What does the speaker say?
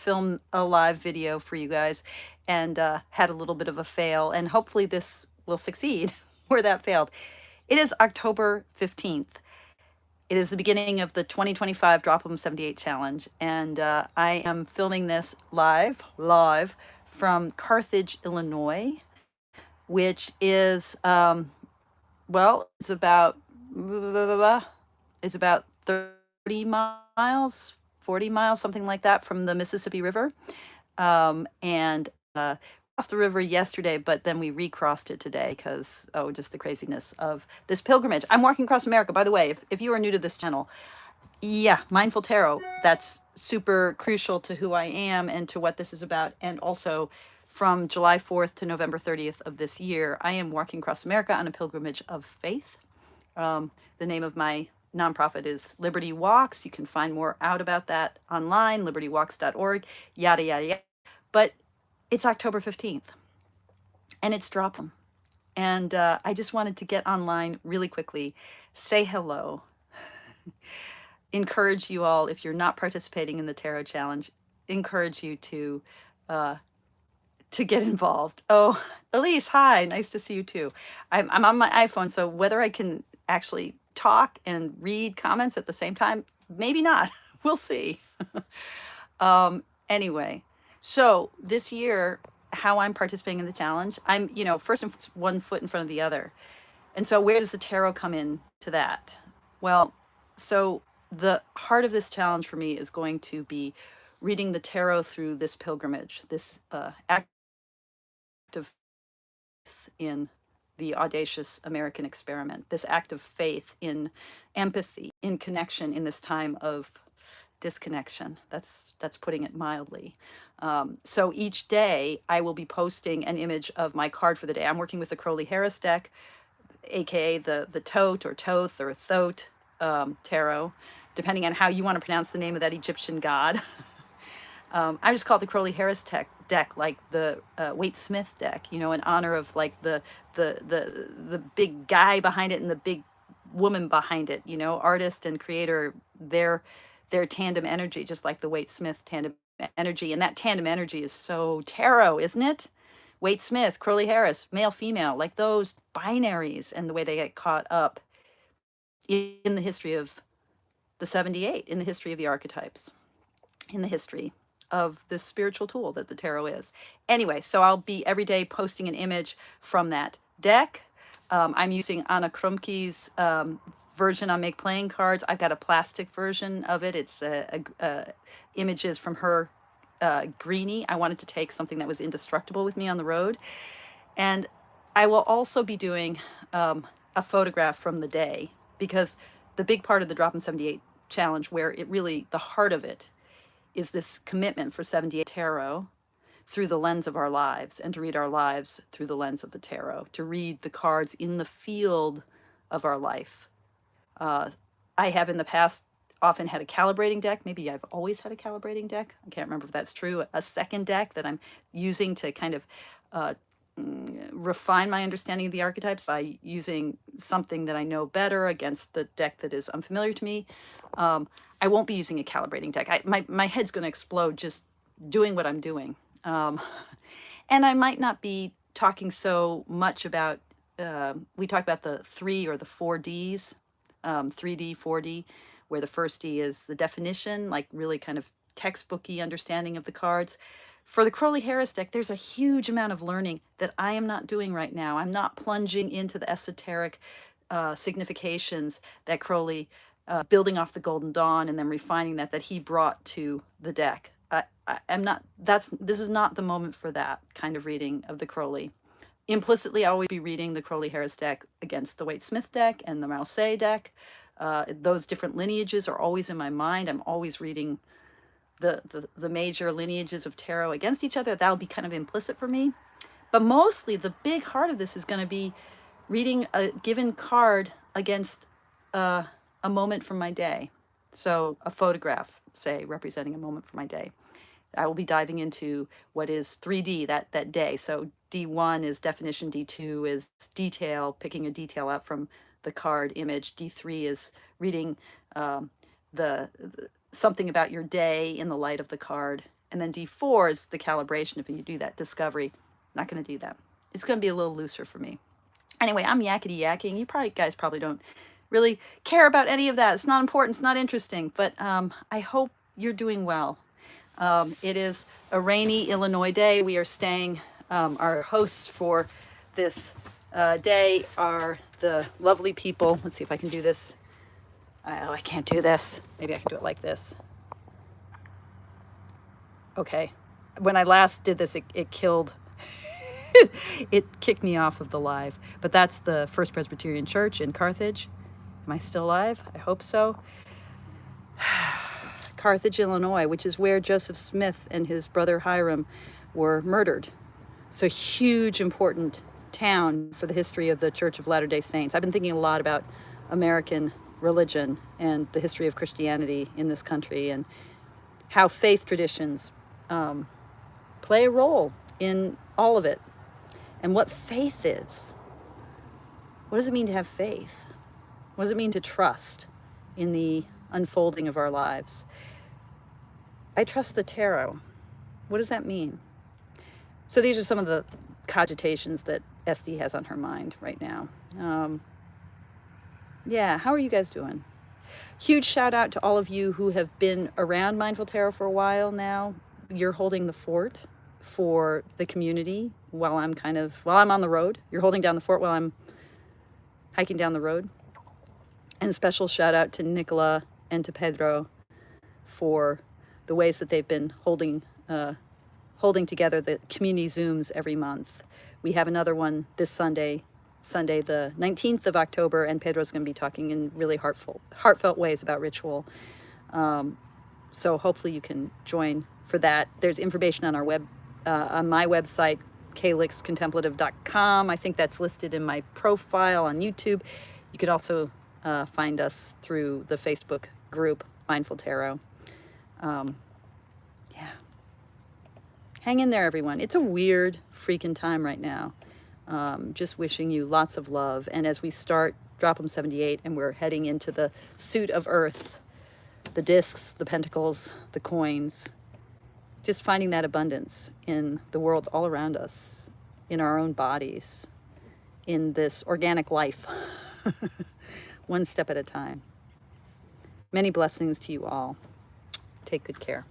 film a live video for you guys and had a little bit of a fail, and hopefully this will succeed where that failed. It is October 15th. It is the beginning of the 2025 Drop 'em 78 challenge, and I am filming this live from Carthage, Illinois, which is well, it's about 30 miles, 40 miles, something like that, from the Mississippi River. And crossed the river yesterday, but then we recrossed it today because, oh, just the craziness of this pilgrimage. I'm walking across America, by the way, if you are new to this channel. Yeah, Mindful Tarot, that's super crucial to who I am and to what this is about. And also, from July 4th to November 30th of this year, I am walking across America on a pilgrimage of faith. The name of my nonprofit is Liberty Walks. You can find more out about that online, libertywalks.org, yada, yada, yada. But it's October 15th, and it's Drop 'em. And I just wanted to get online really quickly, say hello, encourage you all, if you're not participating in the Tarot Challenge, encourage you to get involved. Oh, Elise, hi, nice to see you too. I'm on my iPhone, so whether I can actually talk and read comments at the same time, maybe not. We'll see. Anyway, so this year, how I'm participating in the challenge, I'm, first and foremost, one foot in front of the other. And so where does the tarot come in to that? Well, so the heart of this challenge for me is going to be reading the tarot through this pilgrimage, this act of faith in the audacious American experiment, this act of faith in empathy, in connection in this time of disconnection. That's putting it mildly. So each day I will be posting an image of my card for the day. I'm working with the Crowley-Harris deck, aka the Tote or Thoth or Thote tarot, depending on how you want to pronounce the name of that Egyptian god. I just call it the Crowley-Harris deck, like the Waite Smith deck, in honor of like the big guy behind it and the big woman behind it, artist and creator, their tandem energy, just like the Waite Smith tandem energy. And that tandem energy is so tarot, isn't it? Waite Smith, Crowley-Harris, male, female, like those binaries and the way they get caught up in the history of the 78, in the history of the archetypes, in the history of this spiritual tool that the tarot is. Anyway, so I'll be every day posting an image from that deck. I'm using Anna Krumke's version on Make Playing Cards. I've got a plastic version of it. It's images from her greenie. I wanted to take something that was indestructible with me on the road. And I will also be doing a photograph from the day, because the big part of the Drop 'em 78 challenge, where it really, the heart of it, is this commitment for 78 tarot through the lens of our lives, and to read our lives through the lens of the tarot, to read the cards in the field of our life. I have in the past often had a calibrating deck. Maybe I've always had a calibrating deck. I can't remember if that's true. A second deck that I'm using to kind of refine my understanding of the archetypes by using something that I know better against the deck that is unfamiliar to me. I won't be using a calibrating deck. My head's going to explode just doing what I'm doing. And I might not be talking so much about, we talk about the 3 or the 4Ds, 3D, 4D, where the first D is the definition, like really kind of textbooky understanding of the cards. For the Crowley-Harris deck, there's a huge amount of learning that I am not doing right now. I'm not plunging into the esoteric significations that Crowley, building off the Golden Dawn and then refining that he brought to the deck. I'm not, this is not the moment for that kind of reading of the Crowley. Implicitly, I'll always be reading the Crowley-Harris deck against the Waite Smith deck and the Marseille deck. Those different lineages are always in my mind. I'm always reading the major lineages of tarot against each other. That'll be kind of implicit for me. But mostly the big heart of this is going to be reading a given card against a moment from my day. So a photograph, say, representing a moment from my day. I will be diving into what is 3D that day. So D1 is definition, D2 is detail, picking a detail out from the card image. D3 is reading the something about your day in the light of the card And then D4 is the calibration. If you do that, discovery. Not going to do that. It's going to be a little looser for me. Anyway, I'm yakety yakking. You guys probably don't really care about any of that. It's not important. It's not interesting. But I hope you're doing well. It is a rainy Illinois day. We are staying. Our hosts for this day are the lovely people. Let's see if I can do this. Oh, I can't do this. Maybe I can do it like this. Okay. When I last did this, it killed. It kicked me off of the live. But that's the First Presbyterian Church in Carthage. Am I still alive? I hope so. Carthage, Illinois, which is where Joseph Smith and his brother Hiram were murdered. So huge, important town for the history of the Church of Latter-day Saints. I've been thinking a lot about American religion and the history of Christianity in this country, and how faith traditions play a role in all of it, and what faith is. What does it mean to have faith? What does it mean to trust in the unfolding of our lives? I trust the tarot. What does that mean? So these are some of the cogitations that Esty has on her mind right now. Yeah, how are you guys doing? Huge shout out to all of you who have been around Mindful Tarot for a while now. You're holding the fort for the community while I'm on the road. You're holding down the fort while I'm hiking down the road. And a special shout out to Nicola and to Pedro for the ways that they've been holding together the community Zooms every month. We have another one this Sunday the 19th of October, and Pedro's going to be talking in really heartfelt ways about ritual. So hopefully you can join for that. There's information on our on my website, kalixcontemplative.com. I think that's listed in my profile on YouTube. You could also find us through the Facebook group, Mindful Tarot. Yeah. Hang in there, everyone. It's a weird freaking time right now. Just wishing you lots of love. And as we start Drop 'em 78 and we're heading into the suit of earth, the discs, the pentacles, the coins, just finding that abundance in the world all around us, in our own bodies, in this organic life, one step at a time. Many blessings to you all. Take good care.